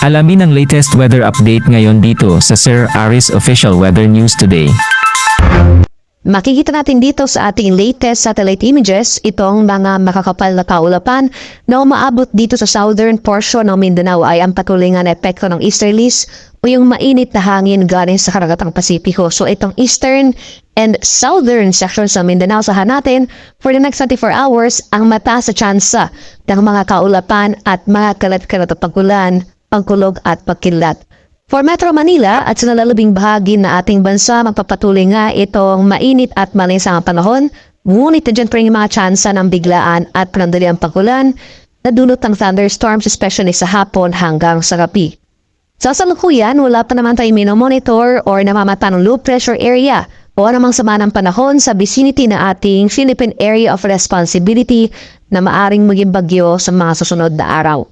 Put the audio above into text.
Alamin ang latest weather update ngayon dito sa Sir Aris Official Weather News Today. Makikita natin dito sa ating latest satellite images itong mga makakapal na kaulapan na umaabot dito sa southern portion ng Mindanao ay ang patuloy nga na epekto ng easterlies o yung mainit na hangin galing sa karagatang Pasipiko. So itong eastern and southern sections ng Mindanao sahan natin for the next 24 hours ang mataas sa tsansa ng mga kaulapan at mga kalat-kalat na pagulan, pagkulog at pagkilat. For Metro Manila at sa nalalabing bahagi na ating bansa, magpapatuloy nga itong mainit at malinsang panahon. Ngunit na dyan pa rin yung mga tsansa ng biglaan at panandaliang pagulan na dulot ng thunderstorms especially sa hapon hanggang sa gabi. Sa kasalukuyan, wala pa naman tayong minomonitor or namamata ng low pressure area o anumang sama ng panahon sa vicinity na ating Philippine Area of Responsibility na maaring maging bagyo sa mga susunod na araw.